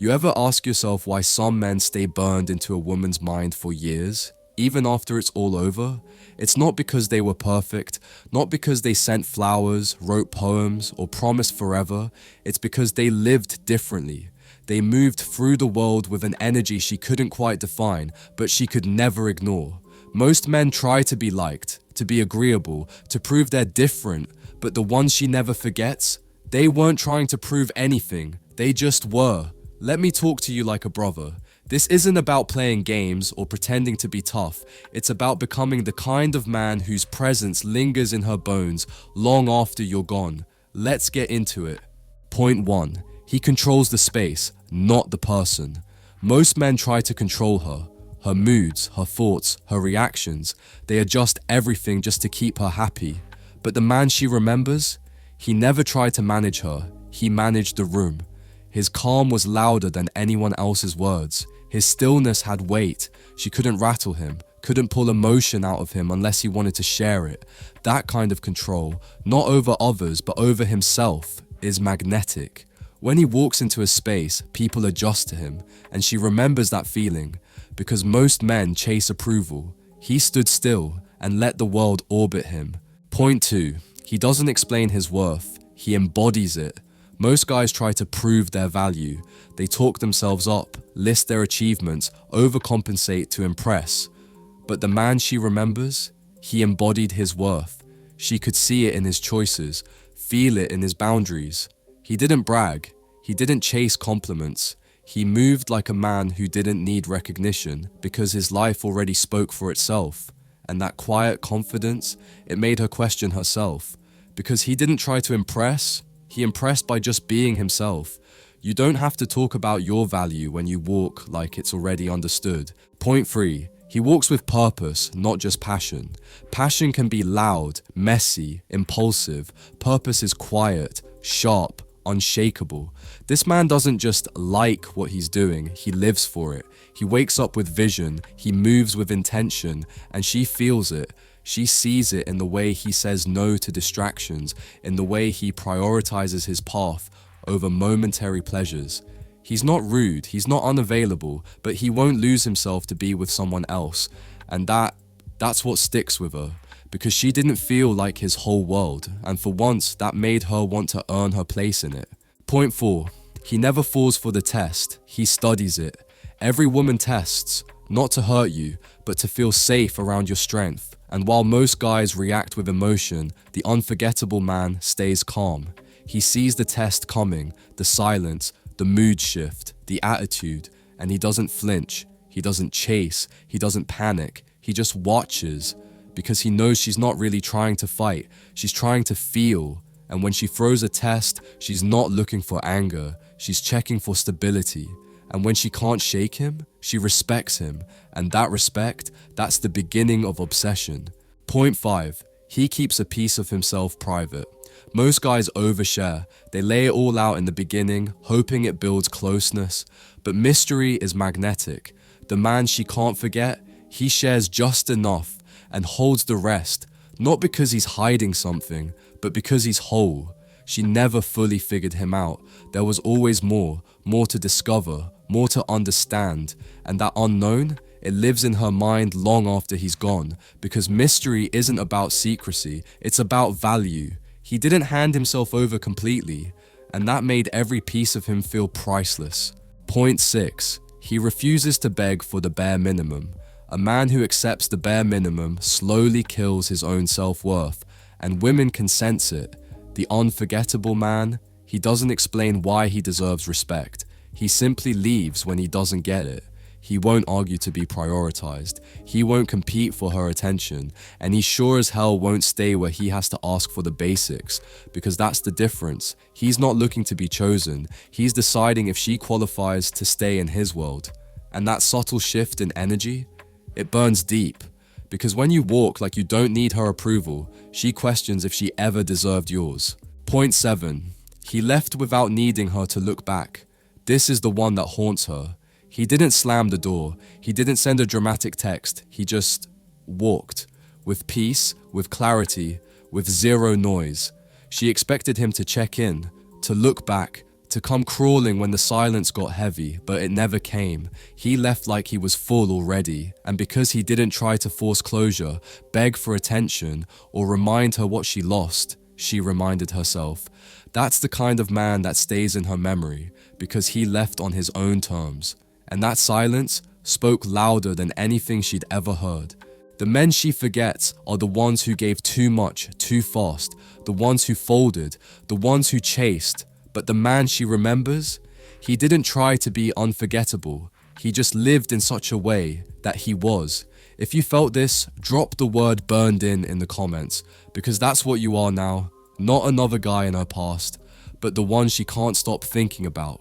You ever ask yourself why some men stay burned into a woman's mind for years, even after it's all over? It's not because they were perfect, not because they sent flowers, wrote poems, or promised forever. It's because they lived differently. They moved through the world with an energy she couldn't quite define, but she could never ignore. Most men try to be liked, to be agreeable, to prove they're different, but the ones she never forgets, they weren't trying to prove anything, they just were. Let me talk to you like a brother. This isn't about playing games or pretending to be tough. It's about becoming the kind of man whose presence lingers in her bones long after you're gone. Let's get into it. Point 1. He controls the space, not the person. Most men try to control her. Her moods, her thoughts, her reactions. They adjust everything just to keep her happy. But the man she remembers? He never tried to manage her. He managed the room. His calm was louder than anyone else's words. His stillness had weight. She couldn't rattle him, couldn't pull emotion out of him unless he wanted to share it. That kind of control, not over others but over himself, is magnetic. When he walks into a space, people adjust to him, and she remembers that feeling, because most men chase approval. He stood still and let the world orbit him. Point 2. He doesn't explain his worth, he embodies it. Most guys try to prove their value. They talk themselves up, list their achievements, overcompensate to impress. But the man she remembers, he embodied his worth. She could see it in his choices, feel it in his boundaries. He didn't brag, he didn't chase compliments. He moved like a man who didn't need recognition because his life already spoke for itself. And that quiet confidence, it made her question herself. Because he didn't try to impress, he impressed by just being himself. You don't have to talk about your value when you walk like it's already understood. Point 3. He walks with purpose, not just passion. Passion can be loud, messy, impulsive. Purpose is quiet, sharp, unshakable. This man doesn't just like what he's doing, he lives for it. He wakes up with vision, he moves with intention, and she feels it. She sees it in the way he says no to distractions, in the way he prioritizes his path over momentary pleasures. He's not rude, he's not unavailable, but he won't lose himself to be with someone else. And that's what sticks with her, because she didn't feel like his whole world, and for once that made her want to earn her place in it. Point 4. He never falls for the test, he studies it. Every woman tests, not to hurt you, but to feel safe around your strength. And while most guys react with emotion, the unforgettable man stays calm. He sees the test coming, the silence, the mood shift, the attitude, and he doesn't flinch, he doesn't chase, he doesn't panic, he just watches, because he knows she's not really trying to fight, she's trying to feel. And when she throws a test, she's not looking for anger, she's checking for stability. And when she can't shake him, she respects him, and that respect, that's the beginning of obsession. Point 5. He keeps a piece of himself private. Most guys overshare. They lay it all out in the beginning, hoping it builds closeness. But mystery is magnetic. The man she can't forget, he shares just enough and holds the rest, not because he's hiding something, but because he's whole. She never fully figured him out. There was always more to discover, more to understand, and that unknown, it lives in her mind long after he's gone, because mystery isn't about secrecy, it's about value. He didn't hand himself over completely, and that made every piece of him feel priceless. Point 6. He refuses to beg for the bare minimum. A man who accepts the bare minimum slowly kills his own self-worth, and women can sense it. The unforgettable man, he doesn't explain why he deserves respect. He simply leaves when he doesn't get it. He won't argue to be prioritized. He won't compete for her attention. And he sure as hell won't stay where he has to ask for the basics, because that's the difference. He's not looking to be chosen. He's deciding if she qualifies to stay in his world. And that subtle shift in energy, it burns deep. Because when you walk like you don't need her approval, she questions if she ever deserved yours. Point 7. He left without needing her to look back. This is the one that haunts her. He didn't slam the door. He didn't send a dramatic text. He just walked. With peace, with clarity, with zero noise. She expected him to check in, to look back, To come crawling when the silence got heavy, but it never came. He left like he was full already, and because he didn't try to force closure, beg for attention, or remind her what she lost, she reminded herself. That's the kind of man that stays in her memory, because he left on his own terms. And that silence spoke louder than anything she'd ever heard. The men she forgets are the ones who gave too much, too fast, the ones who folded, the ones who chased. But the man she remembers, he didn't try to be unforgettable. He just lived in such a way that he was. If you felt this, drop the word burned in the comments, because that's what you are now. Not another guy in her past, but the one she can't stop thinking about.